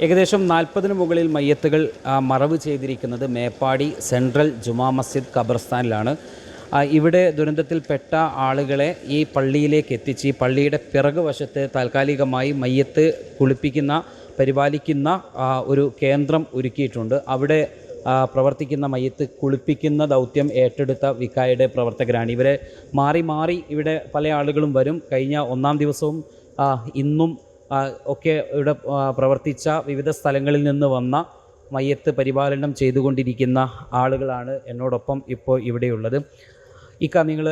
ഏകദേശം 40-ന് മുകളിൽ മയ്യത്തുകൾ മറവ് ചെയ്തിരിക്കുന്നത് മേപ്പാടി സെൻട്രൽ ജുമാ മസ്ജിദ് ഖബർസ്ഥാനിലാണ്. ഇവിടെ ദുരന്തത്തിൽപ്പെട്ട ആളുകളെ ഈ പള്ളിയിലേക്ക് എത്തിച്ച് ഈ പള്ളിയുടെ പിറകുവശത്ത് താൽക്കാലികമായി മയ്യത്ത് കുളിപ്പിക്കുന്ന പരിപാലിക്കുന്ന ഒരു കേന്ദ്രം ഒരുക്കിയിട്ടുണ്ട്. അവിടെ പ്രവർത്തിക്കുന്ന മയ്യത്ത് കുളിപ്പിക്കുന്ന ദൗത്യം ഏറ്റെടുത്ത വിക്കായുടെ പ്രവർത്തകരാണ്. ഇവരെ മാറി മാറി ഇവിടെ പല ആളുകളും വരും. കഴിഞ്ഞ 1-ാം ദിവസവും ഇന്നും ഒക്കെ ഇവിടെ പ്രവർത്തിച്ച വിവിധ സ്ഥലങ്ങളിൽ നിന്ന് വന്ന മയ്യത്ത് പരിപാലനം ചെയ്തുകൊണ്ടിരിക്കുന്ന ആളുകളാണ് എന്നോടൊപ്പം ഇപ്പോൾ ഇവിടെയുള്ളത്. നിങ്ങൾ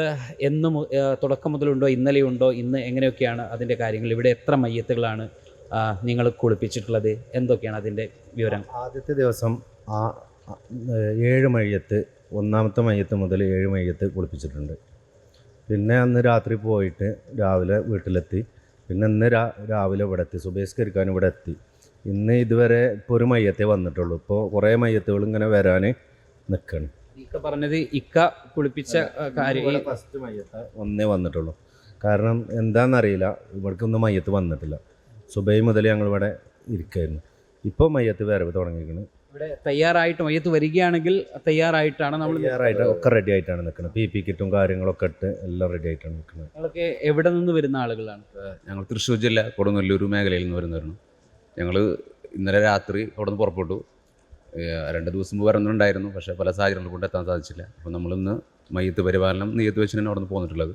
എന്നും തുടക്കം മുതലുണ്ടോ, ഇന്നലെയുണ്ടോ, ഇന്ന് എങ്ങനെയൊക്കെയാണ് അതിൻ്റെ കാര്യങ്ങൾ? ഇവിടെ എത്ര മയ്യത്തുകളാണ് നിങ്ങൾ കുളിപ്പിച്ചിട്ടുള്ളത്? എന്തൊക്കെയാണ് അതിൻ്റെ വിവരം? ആദ്യത്തെ ദിവസം 7 മയ്യത്ത്, 1-ാമത്തെ മയ്യത്ത് മുതൽ 7 മയ്യത്ത് കുളിപ്പിച്ചിട്ടുണ്ട്. പിന്നെ അന്ന് രാത്രി പോയിട്ട് രാവിലെ വീട്ടിലെത്തി. പിന്നെ ഇന്ന് രാവിലെ ഇവിടെ എത്തി, സുബഹിസ്കരിക്കാൻ ഇവിടെ എത്തി. ഇന്ന് ഇതുവരെ ഇപ്പോൾ ഒരു മയ്യത്തേ വന്നിട്ടുള്ളൂ. ഇപ്പോൾ കുറേ മയ്യത്തുകൾ ഇങ്ങനെ വരാൻ നിൽക്കണം. പറഞ്ഞത് കുളിപ്പിച്ച കാര്യം ഫസ്റ്റ് മയ്യത്ത് ഒന്നേ വന്നിട്ടുള്ളൂ. കാരണം എന്താണെന്നറിയില്ല, ഇവിടേക്കൊന്നും മയ്യത്ത് വന്നിട്ടില്ല. സുബഹി മുതൽ ഞങ്ങളിവിടെ ഇരിക്കുകയായിരുന്നു. ഇപ്പോൾ മയ്യത്ത് വരവ് തുടങ്ങിയിരിക്കുന്നത്. ഇവിടെ തയ്യാറായിട്ട് മയ്യത്ത് വരികയാണെങ്കിൽ തയ്യാറായിട്ടാണ് നമ്മൾ ഒക്കെ റെഡി ആയിട്ടാണ് നിൽക്കുന്നത്. PP കിറ്റും കാര്യങ്ങളൊക്കെ ഇട്ട് എല്ലാം റെഡി ആയിട്ടാണ് നിൽക്കുന്നത്. ഞങ്ങളൊക്കെ എവിടെ നിന്ന് വരുന്ന ആളുകളാണ്? ഞങ്ങൾ തൃശ്ശൂർ ജില്ല കൊടുങ്ങല്ലൂർ മേഖലയിൽ നിന്ന് വരുന്നവരാണ്. ഞങ്ങൾ ഇന്നലെ രാത്രി അവിടെ നിന്ന് പുറപ്പെട്ടു. 2 ദിവസം മുമ്പ് വരുന്നുണ്ടായിരുന്നു, പക്ഷേ പല സാഹചര്യങ്ങൾ കൊണ്ട് എത്താൻ സാധിച്ചില്ല. അപ്പോൾ നമ്മളിന്ന് മയ്യത്ത് പരിപാലനം നിയത്ത് വെച്ച് തന്നെ അവിടെ നിന്ന് പോന്നിട്ടുള്ളത്.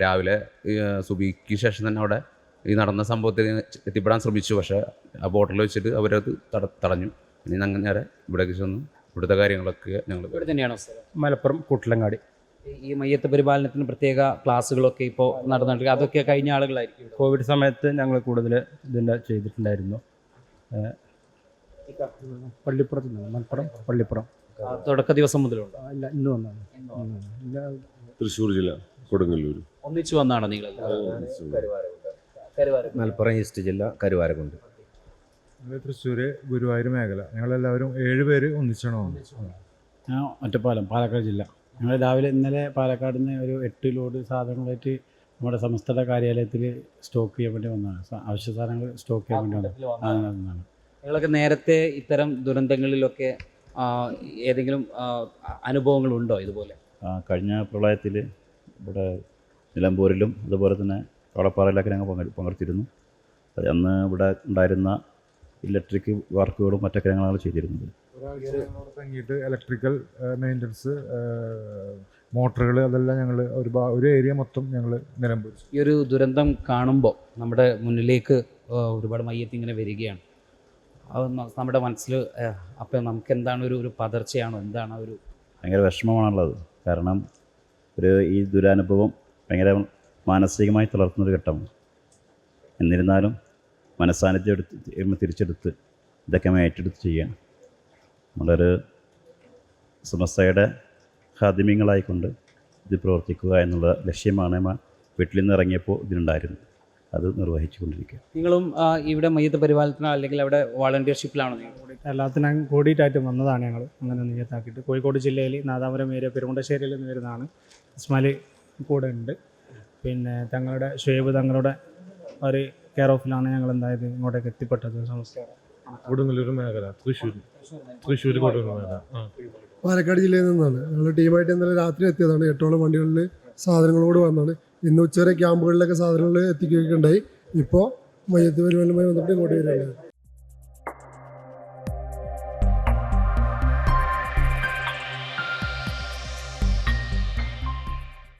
രാവിലെ സുബിക്ക് ശേഷം തന്നെ അവിടെ ഈ നടന്ന സംഭവത്തിൽ എത്തിപ്പെടാൻ ശ്രമിച്ചു. പക്ഷേ ആ ബോട്ടിൽ വെച്ചിട്ട് അവരത് തടഞ്ഞു. ഇനി ഞങ്ങൾ നേരെ ഇവിടേക്ക് ചെന്നു. ഇവിടുത്തെ കാര്യങ്ങളൊക്കെ ഞങ്ങൾ ഇവിടെ തന്നെയാണോ? മലപ്പുറം കൂട്ടിലങ്ങാടി. ഈ മയ്യത്ത് പരിപാലനത്തിന് പ്രത്യേക ക്ലാസ്സുകളൊക്കെ ഇപ്പോൾ നടന്നിട്ടുണ്ട്. അതൊക്കെ കഴിഞ്ഞ ആളുകളായിരിക്കും. കോവിഡ് സമയത്ത് ഞങ്ങൾ കൂടുതൽ ഇതിൻ്റെ ചെയ്തിട്ടുണ്ടായിരുന്നു. പള്ളിപ്പുറത്ത് നിന്ന്, മലപ്പുറം പള്ളിപ്പുറം. തുടക്ക ദിവസം മുതലുണ്ട്? ഇല്ല, ഇന്ന് വന്നാണ്. തൃശ്ശൂർ ജില്ല കൊടുങ്ങല്ലൂർ. ഒന്നിച്ചു വന്നാണോ നിങ്ങൾ? മലപ്പുറം ഈസ്റ്റ് ജില്ല കരുവാരക്കുണ്ട്. തൃശ്ശൂർ ഗുരുവായൂർ മേഖല. ഞങ്ങളെല്ലാവരും 7 പേര് ഒന്നിച്ചാണ് വന്നത്. ഞാൻ ഒറ്റപ്പാലം, പാലക്കാട് ജില്ല. ഞങ്ങൾ രാവിലെ ഇന്നലെ പാലക്കാട് നിന്ന് ഒരു 8 ലോഡ് സാധനങ്ങളായിട്ട് നമ്മുടെ സംസ്ഥയുടെ കാര്യാലയത്തിൽ സ്റ്റോക്ക് ചെയ്യാൻ വേണ്ടി വന്നതാണ്. അവശ്യ സാധനങ്ങൾ സ്റ്റോക്ക് ചെയ്യാൻ വേണ്ടി വന്നതാണ്. നിങ്ങളൊക്കെ നേരത്തെ ഇത്തരം ദുരന്തങ്ങളിലൊക്കെ ഏതെങ്കിലും അനുഭവങ്ങളുണ്ടോ ഇതുപോലെ? കഴിഞ്ഞ പ്രളയത്തിൽ ഇവിടെ നിലമ്പൂരിലും അതുപോലെ തന്നെ കവളപ്പാറയിലൊക്കെ ഞങ്ങൾ പങ്കെടുത്തിരുന്നു. അന്ന് ഇവിടെ ഉണ്ടായിരുന്ന ഇലക്ട്രിക് വർക്കുകളും മറ്റൊക്കെ ഞങ്ങളാണ് ചെയ്തിരുന്നത്. തങ്ങിയിട്ട് ഇലക്ട്രിക്കൽ മെയിൻ്റനൻസ്, മോട്ടറുകൾ, അതെല്ലാം ഞങ്ങൾ ഒരു ഏരിയ മൊത്തം ഞങ്ങൾ നിലമ്പൂർ. ഈ ഒരു ദുരന്തം കാണുമ്പോൾ നമ്മുടെ മുന്നിലേക്ക് ഒരുപാട് മയ്യത്ത് ഇങ്ങനെ വരികയാണ്. അത് നമ്മുടെ മനസ്സിൽ അപ്പം നമുക്ക് എന്താണ് ഒരു പതർച്ചയാണോ, എന്താണ് ഒരു ഭയങ്കര വിഷമമാണുള്ളത്. കാരണം ഈ ദുരനുഭവം ഭയങ്കര മാനസികമായി തളർത്തുന്നൊരു ഘട്ടമാണ്. എന്നിരുന്നാലും മനസ്സാന്നിധ്യം തിരിച്ചെടുത്ത് ഇതൊക്കെ ഏറ്റെടുത്ത് ചെയ്യാൻ നമ്മളൊരു സമസ്തയുടെ ഖാദിമ്യങ്ങളായിക്കൊണ്ട് ഇത് പ്രവർത്തിക്കുക എന്നുള്ള ലക്ഷ്യമാണ് വീട്ടിൽ നിന്ന് ഇറങ്ങിയപ്പോൾ ഇതിനുണ്ടായിരുന്നു. അത് നിർവഹിച്ചു കൊണ്ടിരിക്കുക. നിങ്ങളും ഇവിടെ മയ്യത്ത് പരിപാലനത്തിനോ അല്ലെങ്കിൽ അവിടെ വോളണ്ടിയർഷിപ്പിലാണോ? എല്ലാത്തിനും കൂടിയിട്ടായിട്ട് വന്നതാണ് ഞങ്ങൾ. അങ്ങനെ നിയത്താക്കിയിട്ട് കോഴിക്കോട് ജില്ലയിൽ നാദാപുരം ഏരിയ പെരുമുണ്ടശ്ശേരിയിൽ നിന്ന് വരുന്നതാണ്. ഇസ്മാലി കൂടെ ഉണ്ട്. പിന്നെ തങ്ങളുടെ ഷുഹൈബ് തങ്ങളുടെ ഒരു കെയർ ഓഫിലാണ് ഞങ്ങൾ എന്തായത് ഇങ്ങോട്ടേക്ക് എത്തിപ്പെട്ടത്. സംസ്ഥയാണ് കൊടുങ്ങല്ലൂർ മേഖല, തൃശ്ശൂർ കൊടുങ്ങല്ലൂർ മേഖല. പാലക്കാട് ജില്ലയിൽ നിന്നാണ് ഞങ്ങൾ ടീമായിട്ട് ഇന്നലെ രാത്രി എത്തിയതാണ്. 8ഓളം വണ്ടികളിൽ സാധനങ്ങളോട് വന്നാണ്. ഇന്ന് ഉച്ചവരെ ക്യാമ്പുകളിലൊക്കെ സാധനങ്ങൾ എത്തിക്കുകയുണ്ടായി. ഇപ്പോൾ മയ്യത്ത് പരിപാലനവുമായി ബന്ധപ്പെട്ട് ഇങ്ങോട്ട് വരികയാണ്.